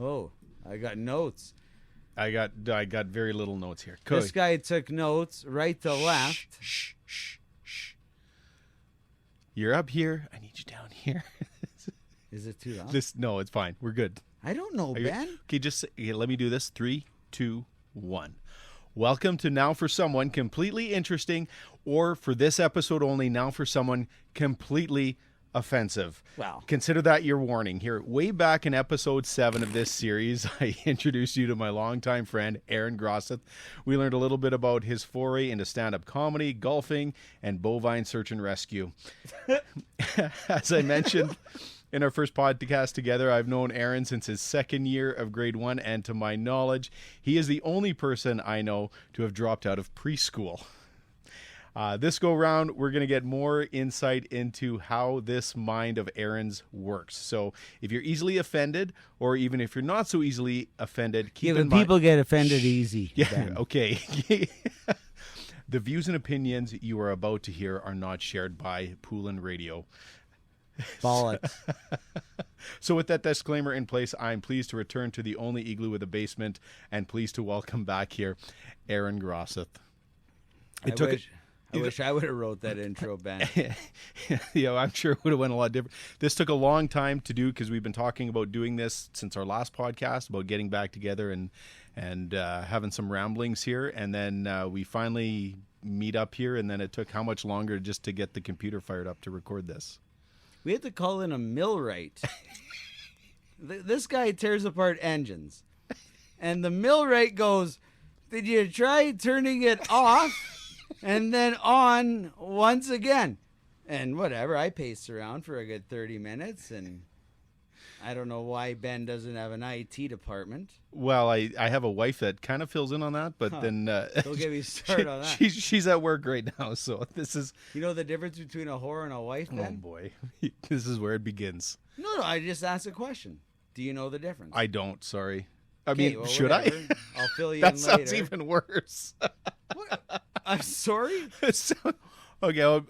Oh, I got notes. I got very little notes here. This guy took notes right to left. Shh. You're up here. I need you down here. Is it too loud? No, it's fine. We're good. I don't know, Ben. Okay, let me do this. 3, 2, 1. Welcome to Now for Someone Completely Interesting, or for this episode only, Now for Someone Completely Offensive. Wow. Consider that your warning. Here, way back in episode 7 of this series, I introduced you to my longtime friend, Aaron Grosseth. We learned a little bit about his foray into stand-up comedy, golfing, and bovine search and rescue. As I mentioned in our first podcast together, I've known Aaron since his second year of grade 1, and to my knowledge, he is the only person I know to have dropped out of preschool. This go round, we're going to get more insight into how this mind of Aaron's works. So if you're easily offended, or even if you're not so easily offended, keep in mind. People get offended easy. Yeah, Ben. okay. The views and opinions you are about to hear are not shared by Poolin Radio. Bollocks. So with that disclaimer in place, I'm pleased to return to the only igloo with a basement, and pleased to welcome back here Aaron Grosseth. I wish I would have wrote that intro, Ben. I'm sure it would have went a lot different. This took a long time to do because we've been talking about doing this since our last podcast, about getting back together and having some ramblings here. And then we finally meet up here, and then it took how much longer just to get the computer fired up to record this? We had to call in a millwright. This guy tears apart engines. And the millwright goes, "Did you try turning it off and then on once again?" And whatever, I paced around for a good 30 minutes, and I don't know why Ben doesn't have an IT department. Well, I have a wife that kind of fills in on that, but then Don't get me started on that. She's at work right now, so this is... You know the difference between a whore and a wife, Ben? Oh, boy. This is where it begins. No, I just asked a question. Do you know the difference? I don't, sorry. Should whatever. I? I'll fill you That in sounds later. even worse. What? I'm sorry? Okay, well,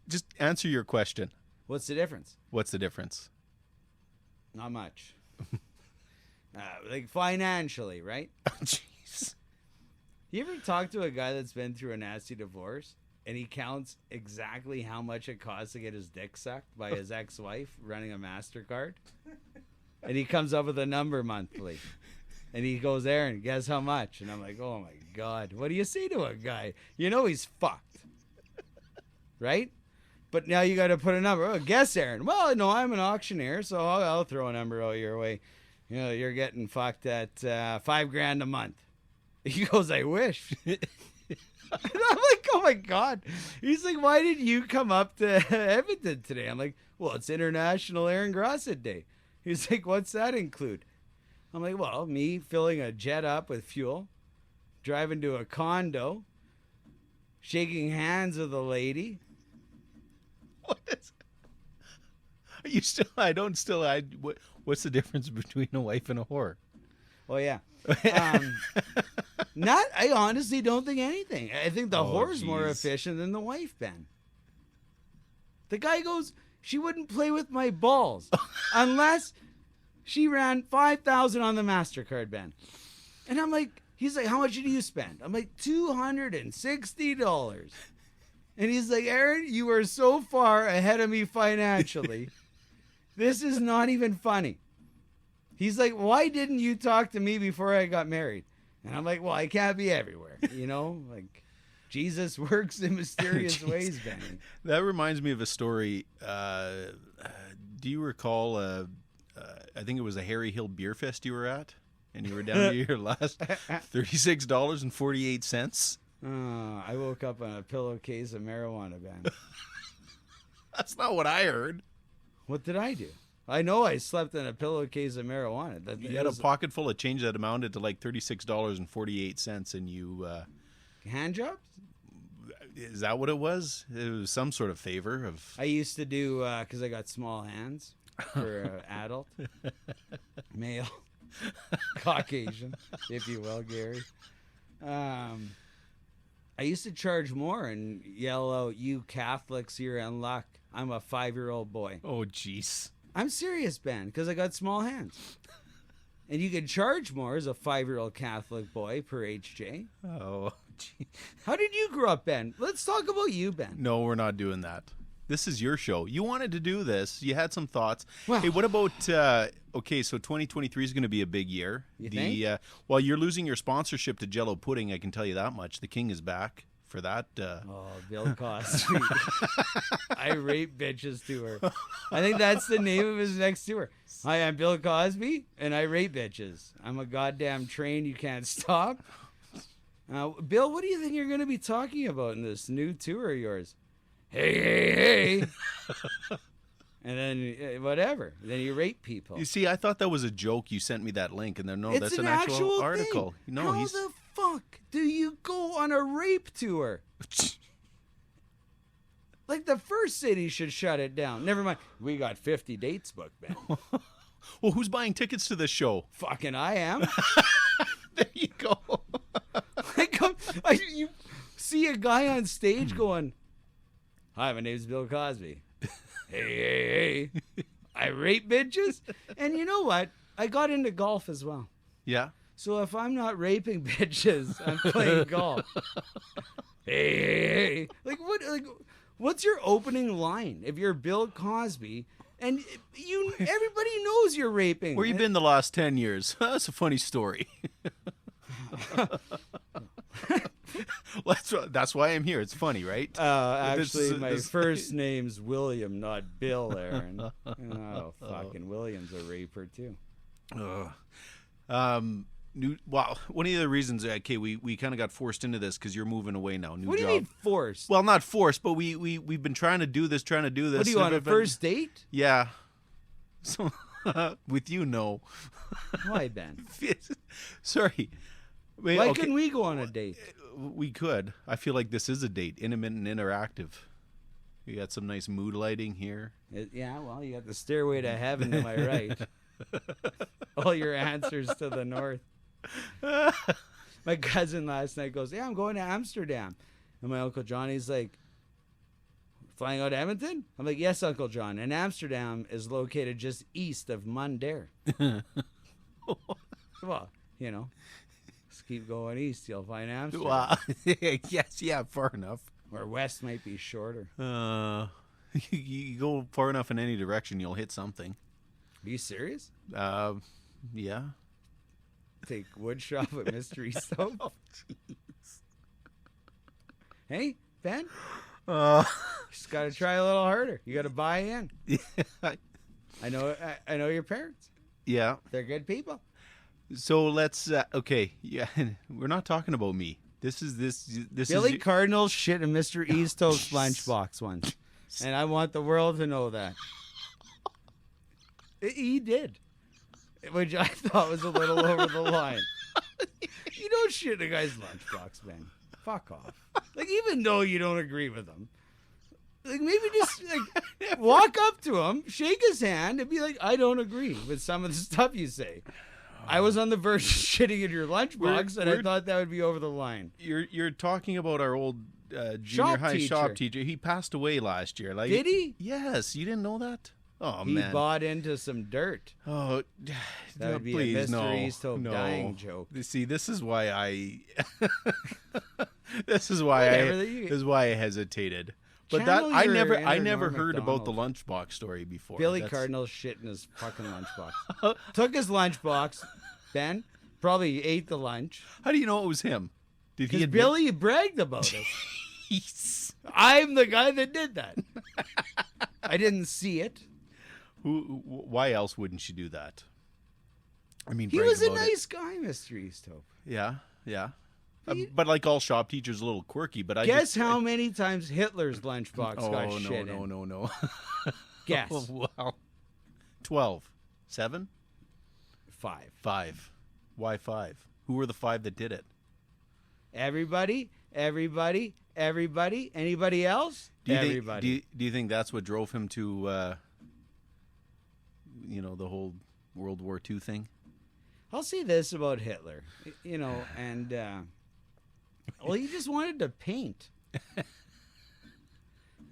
just answer your question. What's the difference? What's the difference? Not much. Like financially, right? Oh, jeez. You ever talk to a guy that's been through a nasty divorce and he counts exactly how much it costs to get his dick sucked by his ex-wife running a MasterCard? And he comes up with a number monthly. And he goes, "Aaron, guess how much?" And I'm like, oh my God, what do you say to a guy? You know he's fucked. Right? But now you got to put a number. Oh, guess, Aaron. Well, no, I'm an auctioneer, so I'll throw a number out your way. You know, you're getting fucked at $5,000 a month. He goes, "I wish." And I'm like, oh my God. He's like, "Why did you come up to Edmonton today?" I'm like, "Well, it's International Aaron Grosseth Day." He's like, "What's that include?" I'm like, "Well, me filling a jet up with fuel, driving to a condo, shaking hands with a lady." What is... Are you still... What's the difference between a wife and a whore? Oh, yeah. I honestly don't think anything. I think the whore's more efficient than the wife, Ben. The guy goes, "She wouldn't play with my balls unless she ran $5,000 on the MasterCard, Ben." And I'm like, he's like, "How much did you spend?" I'm like, $260. And he's like, "Aaron, you are so far ahead of me financially. This is not even funny." He's like, "Why didn't you talk to me before I got married?" And I'm like, "Well, I can't be everywhere, you know? Like, Jesus works in mysterious ways, Benny." That reminds me of a story. Do you recall, I think it was a Harry Hill Beer Fest you were at? And you were down to your last $36.48? I woke up on a pillowcase of marijuana, Ben. That's not what I heard. What did I do? I know I slept in a pillowcase of marijuana. You had a pocket full of change that amounted to like $36.48, and you... hand jobs? Is that what it was? It was some sort of favor of... I used to do, because I got small hands for adult, male, Caucasian, if you will, Gary. I used to charge more and yell out, "You Catholics, you're in luck. I'm a 5-year-old boy." Oh, jeez. I'm serious, Ben, because I got small hands. And you can charge more as a 5-year-old Catholic boy per HJ. Oh, gee. How did you grow up, Ben? Let's talk about you, Ben. No, we're not doing that. This is your show. You wanted to do this. You had some thoughts. Well, hey, what about, okay, so 2023 is going to be a big year. You think? Well, you're losing your sponsorship to Jell-O Pudding, I can tell you that much. The King is back for that. Oh, Bill Cosby. I rape bitches tour. I think that's the name of his next tour. Hi, I'm Bill Cosby, and I rape bitches. I'm a goddamn train you can't stop. Bill, what do you think you're going to be talking about in this new tour of yours? Hey. And then whatever. Then you rape people. You see, I thought that was a joke. You sent me that link, and then no, It's that's an an actual thing. article. No, How the fuck do you go on a rape tour? Like, the first city should shut it down. Never mind. We got 50 dates booked, Ben. Well, who's buying tickets to this show? Fucking I am. There you go. You see a guy on stage going, "Hi, my name's Bill Cosby. Hey. I rape bitches." And you know what? I got into golf as well. Yeah. So if I'm not raping bitches, I'm playing golf. Hey. Like, what's your opening line if you're Bill Cosby and everybody knows you're raping? Where you been the last 10 years? That's a funny story. That's why I'm here. It's funny, right? Actually, my first name's William, not Bill, Aaron. Oh, fucking William's a raper, too. Well, one of the reasons, okay, we kind of got forced into this because you're moving away now. New What do job. you mean forced? Well, not forced, but we've been trying to do this. What do you want, a first date? Yeah. So, with you, no. Why, Ben? Sorry. Wait, Why okay. couldn't we go on a date? We could. I feel like this is a date, intimate and interactive. You got some nice mood lighting here. Yeah, well, you got the stairway to heaven to my right. All your answers to the north. My cousin last night goes, "Yeah, I'm going to Amsterdam." And my Uncle Johnny's like, "Flying out to Edmonton?" I'm like, "Yes, Uncle John. And Amsterdam is located just east of Mundair." Well, just keep going east, you'll find Amsterdam. Wow. Yes, yeah, far enough. Or west might be shorter. You go far enough in any direction, you'll hit something. Are you serious? Yeah. Take wood shop at Mystery Soap. Oh, jeez. Hey, Ben? Just got to try a little harder. You got to buy in. I know your parents. Yeah. They're good people. So let's okay. Yeah, we're not talking about me. This Billy is Cardinal shit in Mr. Easthope's lunchbox once, and I want the world to know that he did, which I thought was a little over the line. You don't shit in a guy's lunchbox, man. Fuck off. Like, even though you don't agree with him, like, maybe just walk up to him, shake his hand, and be like, "I don't agree with some of the stuff you say. I was on the verge of shitting in your lunchbox, and I thought that would be over the line." You're talking about our old junior Shop high teacher. shop teacher. He passed away last year. Like, Did he? Yes. You didn't know that? Oh, He man. bought into some dirt. Oh, That would be please, a Mr. no, Easthope no. dying joke. See, this is why I I hesitated. But Channel I your never inner Norm heard about the Macdonald. lunchbox story before. Billy That's- Cardinal shit in his fucking lunchbox. Took his lunchbox. Ben probably ate the lunch. How do you know it was him? Did he Because admit? Billy bragged about it. Jeez. I'm the guy that did that. I didn't see it. Why else wouldn't you do that? I mean, He brag was a about it. nice guy, Mr. Easthope. Yeah. He- But like all shop teachers, a little quirky. But I Guess how many times Hitler's lunchbox Oh got no shit no in. no no! Guess. Oh, well, 12, 7, 5. 5. Why 5? Who were the 5 that did it? Everybody. Anybody else? Everybody. Do you think that's what drove him to, the whole World War II thing? I'll say this about Hitler, and he just wanted to paint.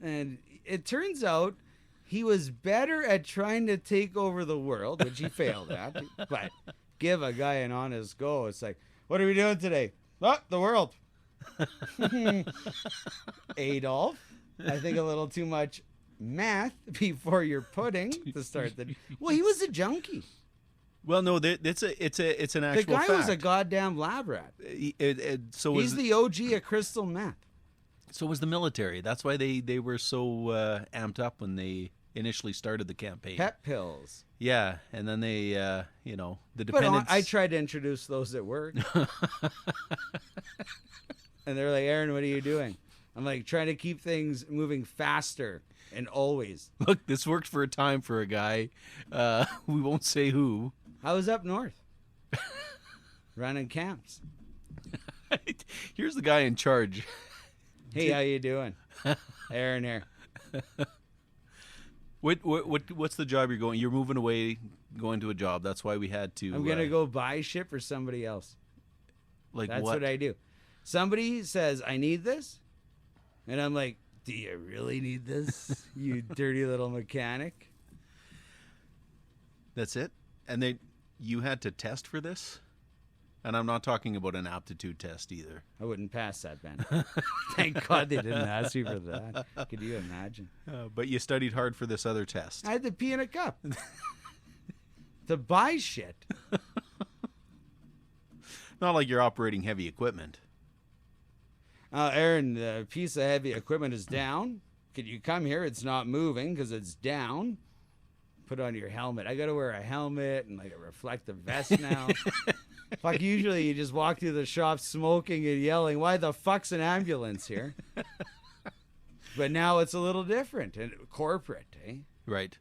And it turns out he was better at trying to take over the world, which he failed at, but give a guy an honest go. It's like, what are we doing today? Oh, the world. Adolf, I think a little too much math before your pudding to start the. Well, he was a junkie. Well, no, it's an actual The guy fact. was a goddamn lab rat. He's the OG of crystal meth. So was the military. That's why they were so amped up when they initially started the campaign. Pep pills. Yeah, and then they, the But dependents. I tried to introduce those at work. And they're like, Aaron, what are you doing? I'm like, trying to keep things moving faster and always. Look, this worked for a time for a guy. We won't say who. I was up north. Running camps. Here's the guy in charge. Hey, how you doing? Aaron here. What's the job you're going? You're moving away, going to a job. That's why we had to. I'm going to go buy shit for somebody else. Like That's what? what I do. Somebody says, I need this. And I'm like, do you really need this, you dirty little mechanic? That's it? And you had to test for this? And I'm not talking about an aptitude test either. I wouldn't pass that, Ben. Thank God they didn't ask me for that. Could you imagine? But you studied hard for this other test. I had to pee in a cup. To buy shit. Not like you're operating heavy equipment. Aaron, the piece of heavy equipment is down. Could you come here? It's not moving because it's down. Put on your helmet. I got to wear a helmet and like a reflective vest now. Fuck, usually you just walk through the shop smoking and yelling, why the fuck's an ambulance here? But now it's a little different and corporate, eh? Right.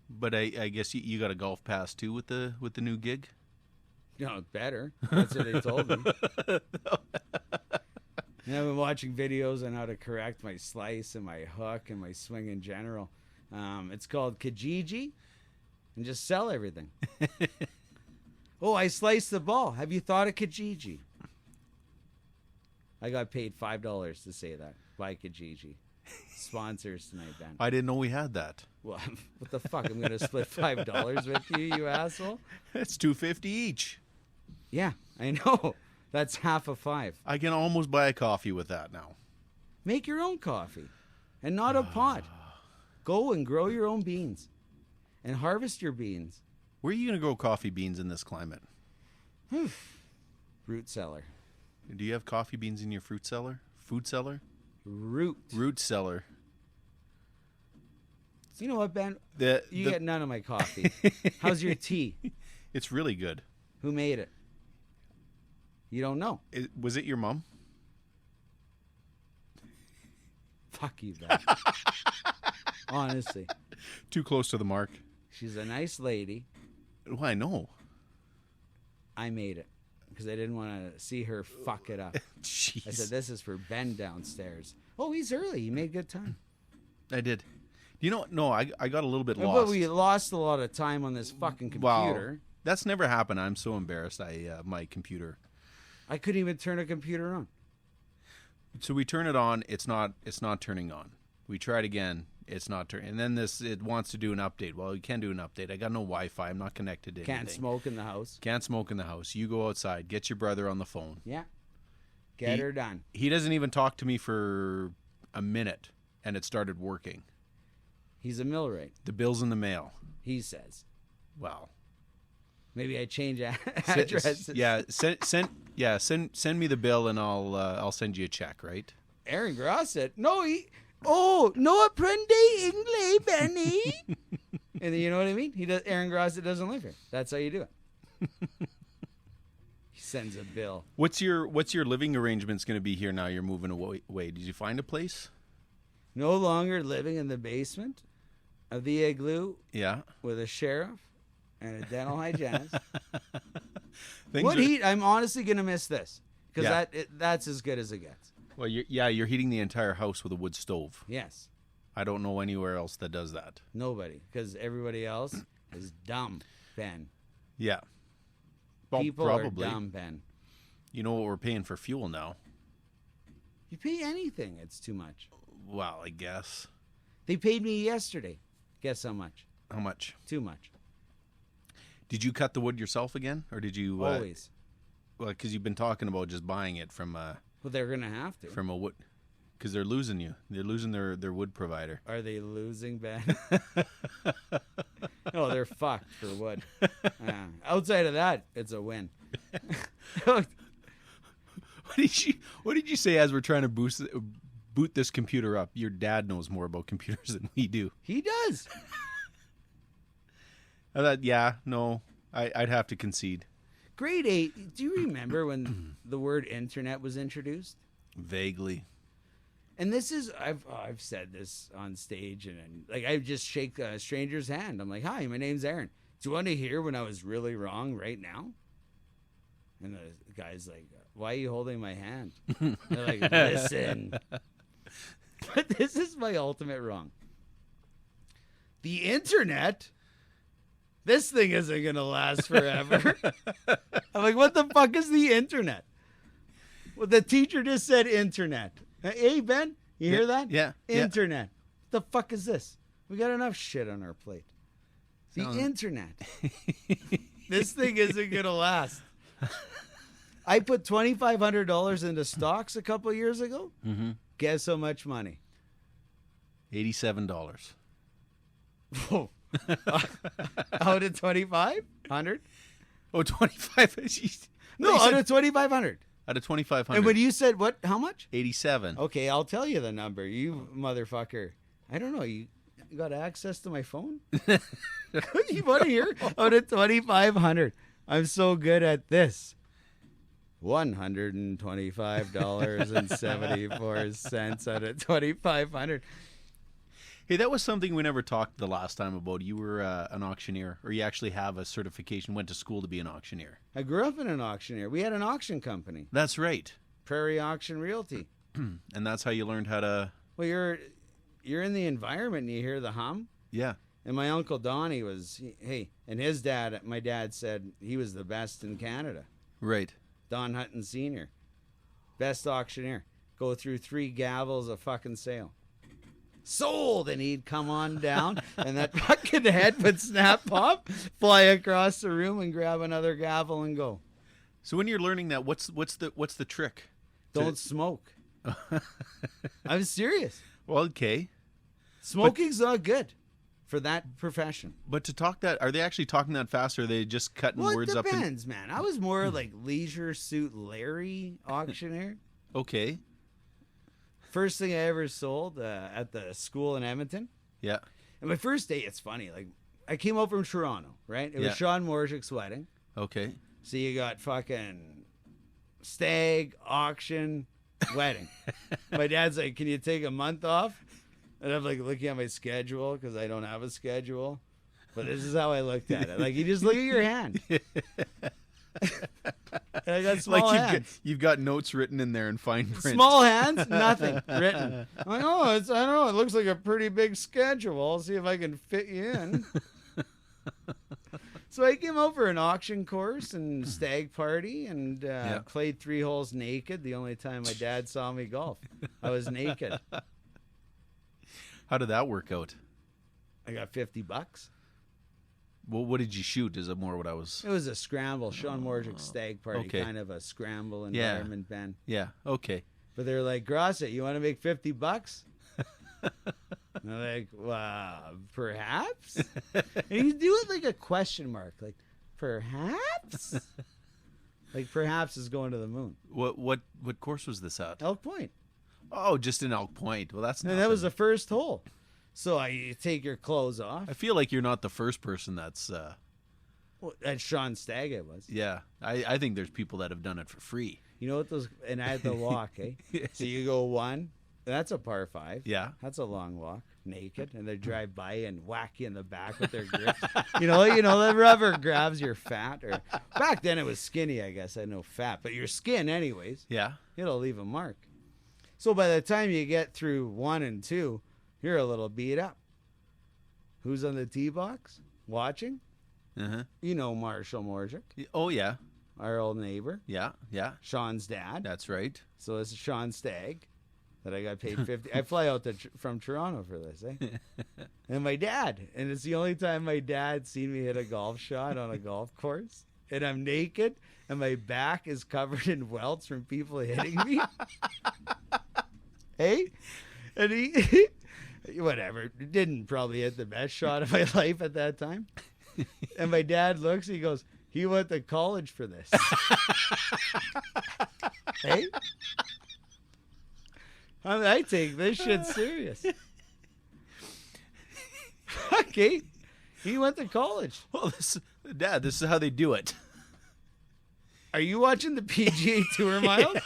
But I guess you got a golf pass too with the new gig? No, better. That's what they told me. And I've been watching videos on how to correct my slice and my hook and my swing in general. It's called Kijiji, and just sell everything. Oh, I sliced the ball. Have you thought of Kijiji? I got paid $5 to say that by Kijiji. Sponsors tonight, Ben. I didn't know we had that. Well, what the fuck? I'm going to split $5 with you, you asshole? It's $2.50 each. Yeah, I know. That's half of $5. I can almost buy a coffee with that now. Make your own coffee and not a pot. Go and grow your own beans and harvest your beans. Where are you going to grow coffee beans in this climate? Root cellar. Do you have coffee beans in your fruit cellar? Food cellar? Root cellar. You know what, Ben? You get none of my coffee. How's your tea? It's really good. Who made it? You don't know. Was it your mom? Fuck you, Ben. Honestly. Too close to the mark. She's a nice lady. Well, I know. I made it because I didn't want to see her fuck it up. Jeez. I said, this is for Ben downstairs. Oh, he's early. He made good time. I did. You know what? No, I got a little bit lost. But we lost a lot of time on this fucking computer. Wow. That's never happened. I'm so embarrassed. My computer. I couldn't even turn a computer on. So we turn it on. It's not turning on. We try it again. It's not turning. And then it wants to do an update. Well, you can't do an update. I got no Wi-Fi. I'm not connected to anything. Can't smoke in the house. Can't smoke in the house. You go outside. Get your brother on the phone. Yeah. Get her done. He doesn't even talk to me for a minute, and it started working. He's a millwright. The bill's in the mail. He says. Well, maybe I change address. Yeah, send me the bill, and I'll send you a check. Right? Aaron Grosseth. No, no aprende inglés, Benny. And then, you know what I mean? Aaron Grosseth doesn't live here. That's how you do it. He sends a bill. What's your living arrangements going to be here now? You're moving away. Did you find a place? No longer living in the basement of the igloo. Yeah. With a sheriff and a dental hygienist. Heat? I'm honestly going to miss this because that's as good as it gets. Well, you're heating the entire house with a wood stove. Yes. I don't know anywhere else that does that. Nobody, because everybody else is dumb, Ben. Yeah. Well, people probably. are dumb, Ben. You know what we're paying for fuel now? You pay anything, it's too much. Well, I guess. They paid me yesterday. Guess how much? How much? Too much. Did you cut the wood yourself again, or did you Always. Well, because you've been talking about just buying it from Well, they're gonna have to. from a wood, because they're losing you. They're losing their wood provider. Are they losing, Ben? No, they're fucked for wood. Outside of that, it's a win. What did you say as we're trying to boot this computer up? Your dad knows more about computers than we do. He does. I thought, yeah, no, I'd have to concede. Grade 8. Do you remember when the word internet was introduced? Vaguely. And this is I've said this on stage and like I just shake a stranger's hand. I'm like, "Hi, my name's Aaron. Do you want to hear when I was really wrong right now?" And the guy's like, "Why are you holding my hand?" They're like, "Listen." But this is my ultimate wrong. The internet. This thing isn't gonna last forever. I'm like, what the fuck is the internet? Well, the teacher just said internet. Hey, Ben, you hear that? Yeah. Internet. What the fuck is this? We got enough shit on our plate. The internet. This thing isn't going to last. I put $2,500 into stocks a couple years ago. Mm-hmm. Guess how much money? $87. Whoa. Out of 2,500? Oh, 25. No, out of 2,500. Out of 2,500. And when you said what? How much? 87. Okay, I'll tell you the number. You motherfucker. I don't know. You got access to my phone? You want to hear? Out of 2,500. I'm so good at this. $125.74 out of 2,500. Hey, that was something we never talked the last time about. You were an auctioneer, or you actually have a certification, went to school to be an auctioneer. I grew up in an auctioneer. We had an auction company. That's right. Prairie Auction Realty. And that's how you learned how to... Well, you're in the environment and you hear the hum. Yeah. And my Uncle Donnie was, and his dad, my dad said he was the best in Canada. Right. Don Hutton Sr. Best auctioneer. Go through 3 gavels of fucking sale. Sold! And he'd come on down and that fucking head would snap pop, fly across the room and grab another gavel and go. So when you're learning that, what's the trick? Don't smoke. I'm serious. Well, okay. Smoking's not good for that profession. But to talk that, are they actually talking that fast, or are they just cutting words up? Well, it depends, man. I was more like Leisure Suit Larry auctioneer. Okay. First thing I ever sold at the school in Edmonton. Yeah. And my first day, it's funny. Like, I came out from Toronto, right? It was Sean Morjik's wedding. Okay. So you got fucking stag, auction, wedding. My dad's like, "Can you take a month off?" And I'm like looking at my schedule because I don't have a schedule. But this is how I looked at it. Like, you just look at your hand. And I got small hands. You've got notes written in there in fine print. Small hands, nothing written. I'm like, I don't know. It looks like a pretty big schedule. I'll see if I can fit you in. So I came out for an auction course and stag party and played 3 holes naked. The only time my dad saw me golf, I was naked. How did that work out? I got $50. Well, what did you shoot? Is it more what I was... It was a scramble. Sean Morjik's stag party, kind of a scramble environment, Ben. Yeah, okay. But they're like, "Grosseth, you want to make $50? And I'm like, "Wow, perhaps?" And you do it like a question mark, like, "Perhaps?" Like, perhaps is going to the moon. What course was this at? Elk Point. Oh, just in Elk Point. Well, that's not... And that was the first hole. So you take your clothes off. I feel like you're not the first person that's... Well, at Sean Stagg it was. Yeah. I think there's people that have done it for free. You know what those... And I had to walk, eh? So you go 1. That's a par 5. Yeah. That's a long walk. Naked. And they drive by and whack you in the back with their grips. you know, the rubber grabs your fat. Or back then it was skinny, I guess. I had no fat. But your skin anyways. Yeah. It'll leave a mark. So by the time you get through 1 and 2... You're a little beat up. Who's on the tee box? Watching? Uh-huh. You know Marshall Morjik. Oh, yeah. Our old neighbor. Yeah, yeah. Sean's dad. That's right. So it's Sean Stagg. that I got paid 50. I fly out from Toronto for this, and my dad, and it's the only time my dad seen me hit a golf shot on a golf course, and I'm naked, and my back is covered in welts from people hitting me. Hey, and he whatever, didn't probably hit the best shot of my life at that time. And my dad looks, he goes, he went to college for this. Hey, I take this shit serious. Okay, he went to college. Well, Dad, this is how they do it. Are you watching the PGA Tour Miles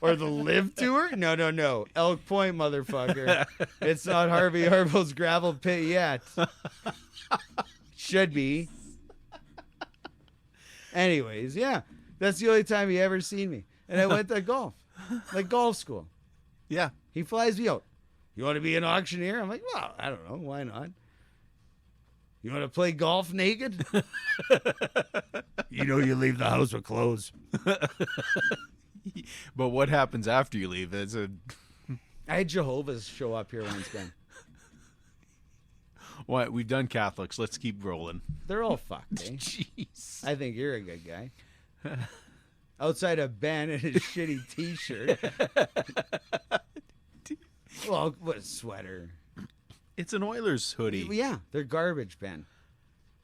or the Live Tour? No. Elk Point, motherfucker. It's not Harvey Harville's gravel pit yet. Should be. Anyways, yeah, that's the only time he ever seen me. And I went to golf, like golf school. Yeah. He flies me out. You want to be an auctioneer? I'm like, well, I don't know. Why not? You want to play golf naked? You leave the house with clothes. But what happens after you leave? I had Jehovah's show up here once, Ben. What? We've done Catholics. Let's keep rolling. They're all fucked, eh? Jeez. I think you're a good guy. Outside of Ben and his shitty T-shirt. Well, what a sweater. It's an Oilers hoodie. Yeah, they're garbage, Ben.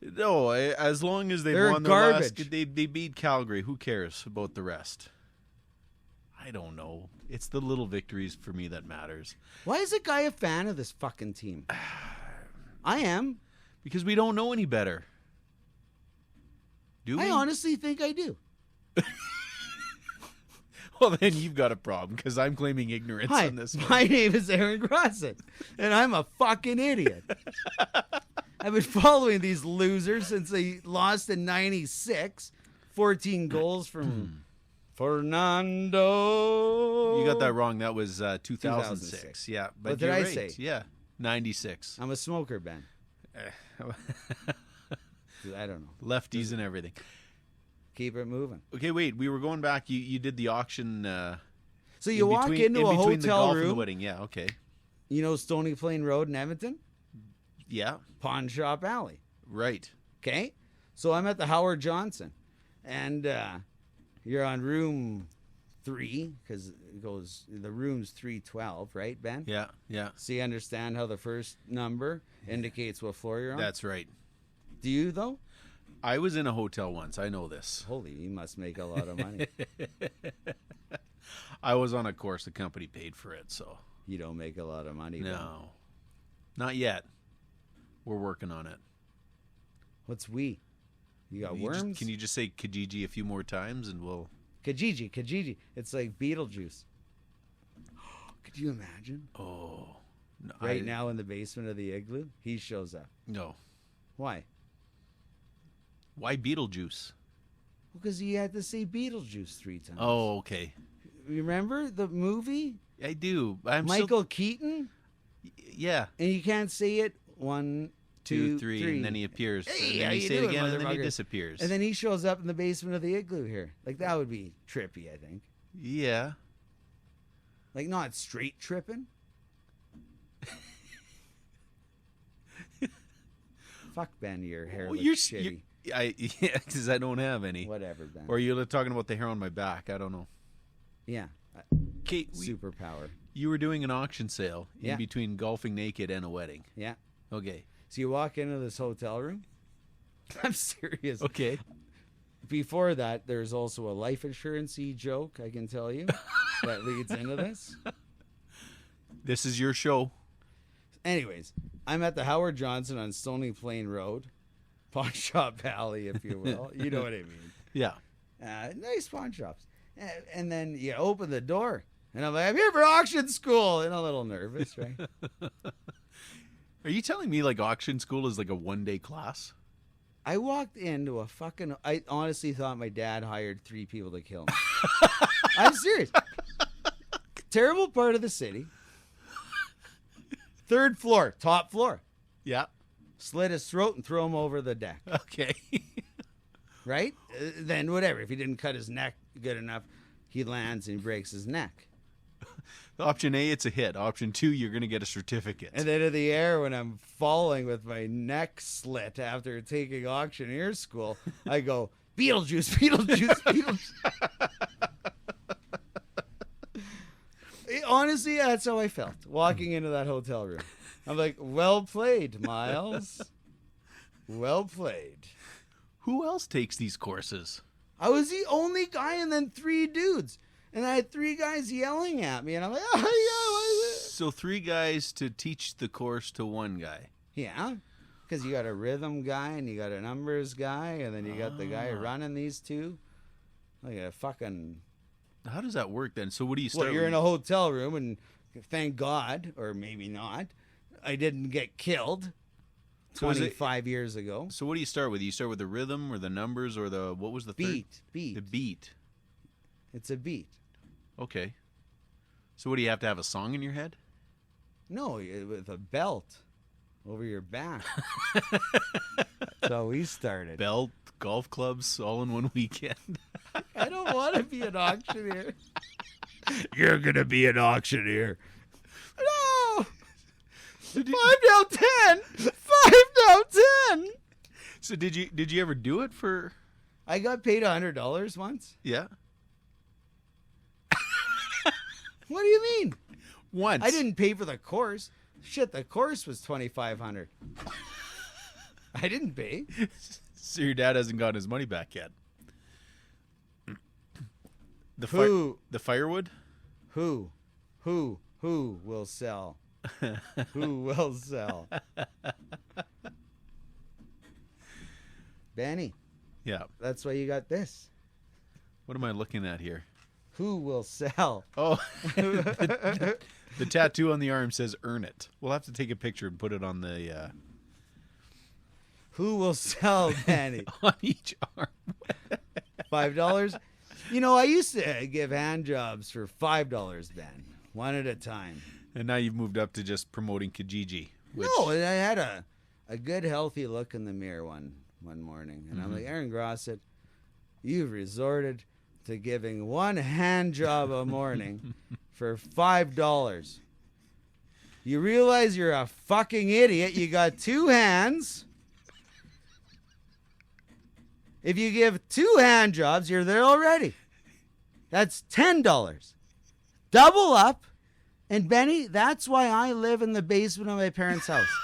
No, as long as they've They're won their garbage. last, they beat Calgary. Who cares about the rest? I don't know. It's the little victories for me that matters. Why is a guy a fan of this fucking team? I am. Because we don't know any better. Do we? I honestly think I do. Well, then you've got a problem because I'm claiming ignorance Hi, on this one. my name is Aaron Grosseth, and I'm a fucking idiot. I've been following these losers since they lost in '96. 14 goals from Fernando. You got that wrong. That was 2006. Yeah. But What did you're I right. say? Yeah. 96. I'm a smoker, Ben. I don't know. Lefties and everything. Keep it moving. Okay, wait. We were going back. You did the auction. So you walk into a between the hotel golf and the room. wedding. Yeah, okay. You know Stony Plain Road in Edmonton? Yeah. Pawn Shop Alley. Right. Okay? So I'm at the Howard Johnson. And you're on room 3, because the room's 312, right, Ben? Yeah, yeah. So you understand how the first number indicates what floor you're on? That's right. Do you, though? I was in a hotel once. I know this. Holy, you must make a lot of money. I was on a course. The company paid for it, so. You don't make a lot of money. No. Ben. Not yet. We're working on it. What's we? You got worms? Can you just say Kijiji a few more times and we'll... Kijiji. It's like Beetlejuice. Could you imagine? Oh. No, Right now in the basement of the igloo, he shows up. No. Why? Why Beetlejuice? Because he had to say Beetlejuice 3 times. Oh, okay. Remember the movie? I do. Michael Keaton? Yeah. And you can't say it 1, 2, 3. And then he appears. Hey, and then how you you say it doing, again, and then he motherfucker? disappears. And then he shows up in the basement of the igloo here. Like, that would be trippy, I think. Yeah. Like, not straight tripping. Fuck Ben, your hair looks shitty. Yeah, because I don't have any. Whatever, Ben. Or you're talking about the hair on my back. I don't know. Yeah. Kate, Superpower. you were doing an auction sale Yeah. in between golfing naked and a wedding. Yeah. Okay. So you walk into this hotel room. I'm serious. Okay. Before that, there's also a life insurance-y joke, I can tell you, that leads into this. This is your show. Anyways, I'm at the Howard Johnson on Stony Plain Road, Pawn Shop Alley, if you will. You know what I mean. Yeah. Nice pawn shops. And then you open the door, and I'm like, I'm here for auction school, and a little nervous, right? Are you telling me like auction school is like a one-day class? I walked into I honestly thought my dad hired 3 people to kill me. I'm serious. Terrible part of the city. 3rd floor, top floor. Yeah. Slit his throat and throw him over the deck. Okay. Right? Then whatever. If he didn't cut his neck good enough, he lands and he breaks his neck. Option A, it's a hit. Option 2, you're going to get a certificate. And then in the air, when I'm falling with my neck slit after taking auctioneer school, I go, Beetlejuice, Beetlejuice, Beetlejuice. Honestly, that's how I felt walking into that hotel room. I'm like, well played, Miles. Well played. Who else takes these courses? I was the only guy and then 3 dudes. And I had 3 guys yelling at me. And I'm like, oh, yeah, what is it? So 3 guys to teach the course to 1 guy. Yeah. Because you got a rhythm guy and you got a numbers guy. And then you got the guy running these 2. Like a fucking... How does that work then? So what do you start Well, you're in a hotel room and thank God, or maybe not, I didn't get killed 25 years ago. So what do you start with? You start with the rhythm or the numbers or the... What was the third? Beat. The beat. It's a beat. Okay. So what do you have to have a song in your head? No, with a belt over your back. That's how we started. Belt, golf clubs, all in one weekend. I don't want to be an auctioneer. You're going to be an auctioneer. No! 5 down 10! 5 down 10! So did you ever do it for... I got paid $100 once. Yeah. What do you mean? Once. I didn't pay for the course. Shit, the course was $2,500. I didn't pay. So your dad hasn't gotten his money back yet. The firewood? Who will sell? Who will sell? Benny. Yeah. That's why you got this. What am I looking at here? Who will sell? Oh, the tattoo on the arm says "Earn It." We'll have to take a picture and put it on the. Who will sell, Benny? On each arm. $5. You know, I used to give hand jobs for $5, Ben, one at a time. And now you've moved up to just promoting Kijiji. No, I had a good, healthy look in the mirror one morning, and I'm like, Aaron Grosseth, you've resorted to giving one hand job a morning for $5. You realize you're a fucking idiot. You got 2 hands. If you give 2 hand jobs, you're there already. That's $10. Double up. And Benny, that's why I live in the basement of my parents' house.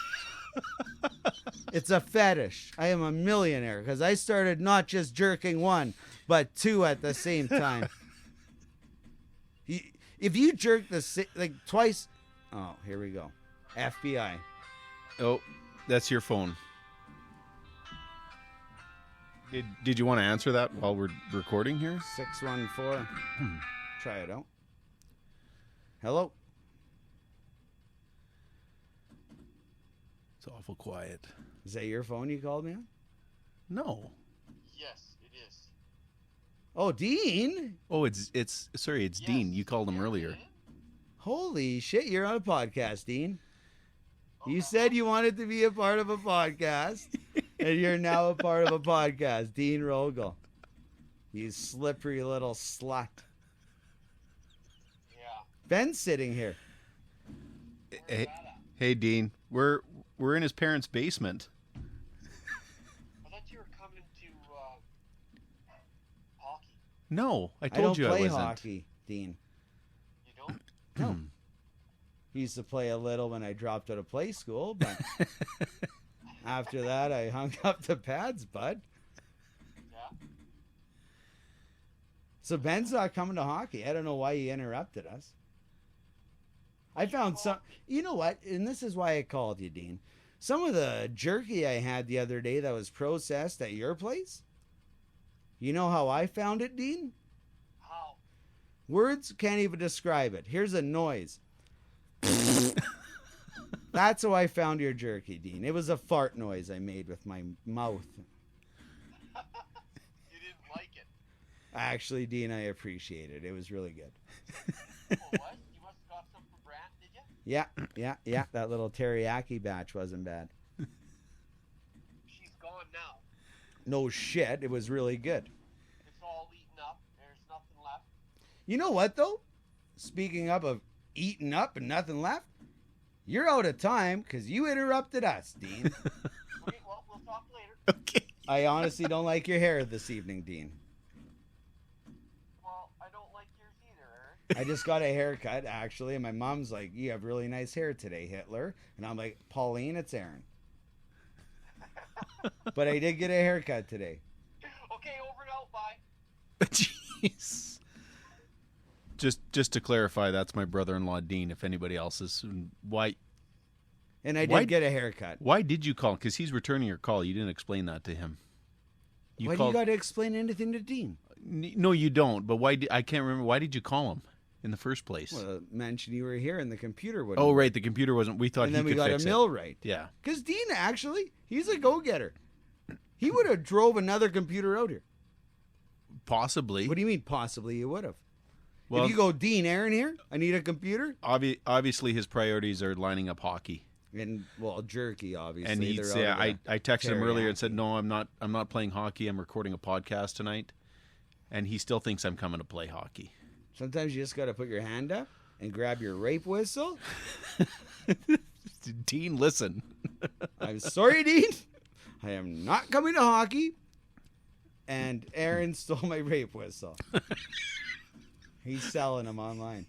It's a fetish. I am a millionaire because I started not just jerking 1, but 2 at the same time. If you jerk twice, oh, here we go. FBI. Oh, that's your phone. Did you want to answer that while we're recording here? 614. Try it out. Hello. It's awful quiet. Is that your phone you called me on? No. Yes, it is. Oh, Dean. Oh, it's Yes. Dean. You called him earlier. Holy shit, you're on a podcast, Dean. You said you wanted to be a part of a podcast, and you're now a part of a podcast. Dean Rogel. You slippery little slut. Yeah. Ben's sitting here. Hey, Dean. We're in his parents' basement. I thought you were coming to hockey. No, I I told don't you I play wasn't. hockey, Dean. You don't? No. He used to play a little when I dropped out of play school, but after that, I hung up the pads, bud. Yeah. So Ben's not coming to hockey. I don't know why he interrupted us. I found some... You know what? And this is why I called you, Dean. Some of the jerky I had the other day that was processed at your place, you know how I found it, Dean? How? Words can't even describe it. Here's a noise. That's how I found your jerky, Dean. It was a fart noise I made with my mouth. You didn't like it. Actually, Dean, I appreciate it. It was really good. Oh, what? You must have got some from Brant, did you? Yeah. That little teriyaki batch wasn't bad. She's gone now. No shit. It was really good. It's all eaten up. There's nothing left. You know what, though? speaking of eating up and nothing left, you're out of time because you interrupted us, Dean. Okay, well, we'll talk later. Okay. I honestly don't like your hair this evening, Dean. Well, I don't like yours either, Aaron. I just got a haircut, actually, and my mom's like, you have really nice hair today, Hitler. And I'm like, Pauline, it's Aaron. But I did get a haircut today. Okay, over and out, bye. Jeez. Just to clarify, that's my brother-in-law, Dean, if anybody else is. Why And I did get a haircut. Why did you call? Because he's returning your call. You didn't explain that to him. Why do you got to explain anything to Dean? No, you don't. But why? I can't remember. Why did you call him in the first place? Well, mention you were here and the computer wouldn't. Oh, right. The computer wasn't. We thought and he then we could got fix a mill right. Yeah. Because Dean, actually, he's a go-getter. He would have drove another computer out here. Possibly. What do you mean, possibly? You would have. Well, if you go, Dean, Aaron here, I need a computer. Obviously, his priorities are lining up hockey. And, well, jerky, obviously. And he'd say, I texted him earlier and said, no, I'm not playing hockey. I'm recording a podcast tonight. And he still thinks I'm coming to play hockey. Sometimes you just got to put your hand up and grab your rape whistle. Dean, listen. I'm sorry, Dean. I am not coming to hockey. And Aaron stole my rape whistle. He's selling them online.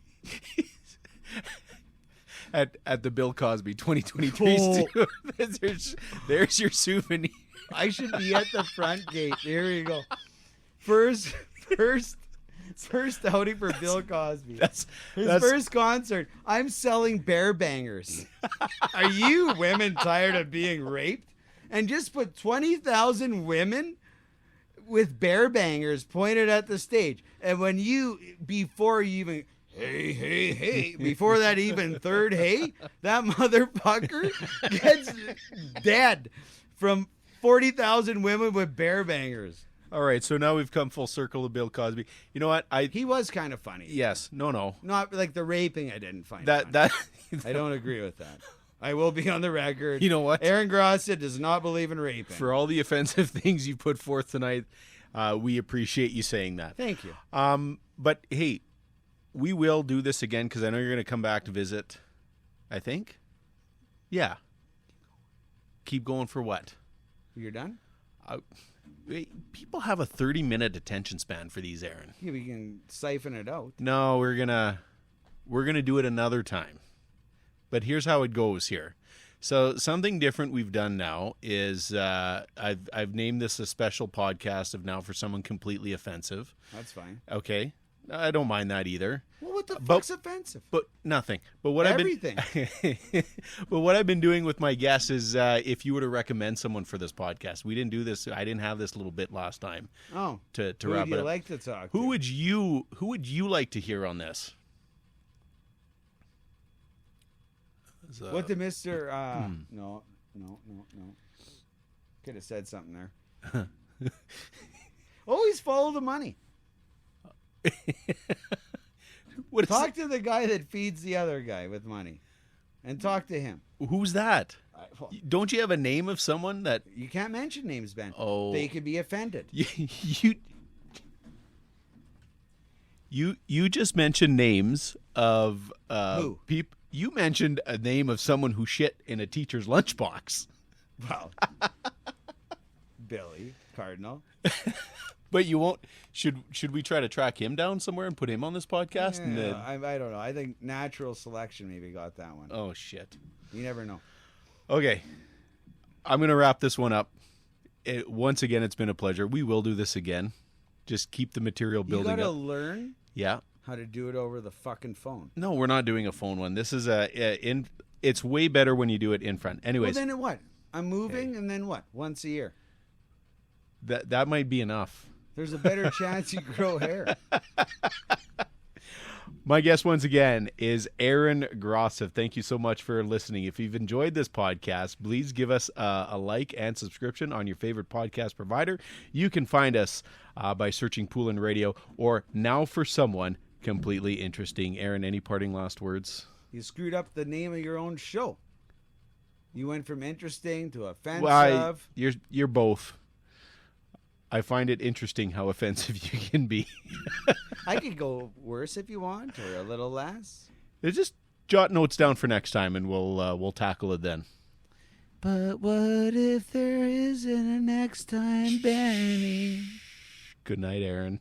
At the Bill Cosby 2023 Oh. There's your souvenir. I should be at the front gate. Here you go. First outing for Bill Cosby. His first concert. I'm selling bear bangers. Are you women tired of being raped? And just put 20,000 women with bear bangers pointed at the stage. And before you even, hey, before that even third hey, that motherfucker gets dead from 40,000 women with bear bangers. All right, so now we've come full circle to Bill Cosby. You know what? He was kind of funny. Yes. No. Not like the raping I didn't find That funny. I don't agree with that. I will be on the record. You know what? Aaron Grosseth does not believe in raping. For all the offensive things you put forth tonight, we appreciate you saying that. Thank you. But hey, we will do this again because I know you're going to come back to visit. I think. Yeah. Keep going for what? You're done? People have a 30-minute attention span for these, Aaron. Yeah, we can siphon it out. No, we're gonna do it another time. But here's how it goes here. So something different we've done now is I've named this a special podcast of Now for Someone Completely Offensive. That's fine. Okay. I don't mind that either. Well, what the fuck's offensive? But nothing. But what Everything. But what I've been doing with my guests is if you were to recommend someone for this podcast, we didn't do this. I didn't have this little bit last time. Oh, to who wrap would it you up. like to talk Who to? would you like to hear on this? What the Mr. No. Could have said something there. Always follow the money. Talk to the guy that feeds the other guy with money, and talk to him. Who's that? Don't you have a name of someone that You can't mention names, Ben. Oh. They could be offended. You just mentioned names of Who? people. You mentioned a name of someone who shit in a teacher's lunchbox. Well, Billy Cardinal. But you won't. Should we try to track him down somewhere and put him on this podcast? Yeah, and then, I don't know. I think natural selection maybe got that one. oh shit. You never know. Okay, I'm gonna wrap this one up. Once again, it's been a pleasure. We will do this again. Just keep the material You building gotta up. learn Yeah. how to do it over the fucking phone. No, we're not doing a phone one. This is it's way better when you do it in front. Anyways, Well, then what? I'm moving, and then what? Once a year. that might be enough. There's a better chance you grow hair. My guest once again is Aaron Grosseth. Thank you so much for listening. If you've enjoyed this podcast, please give us a like and subscription on your favorite podcast provider. You can find us by searching Poolin Radio or Now for Someone Completely Interesting. Aaron, any parting last words? You screwed up the name of your own show. You went from interesting to offensive. Well, you're both. I find it interesting how offensive you can be. I could go worse if you want, or a little less. Just jot notes down for next time, and we'll tackle it then. But what if there isn't a next time, Benny? Good night, Aaron.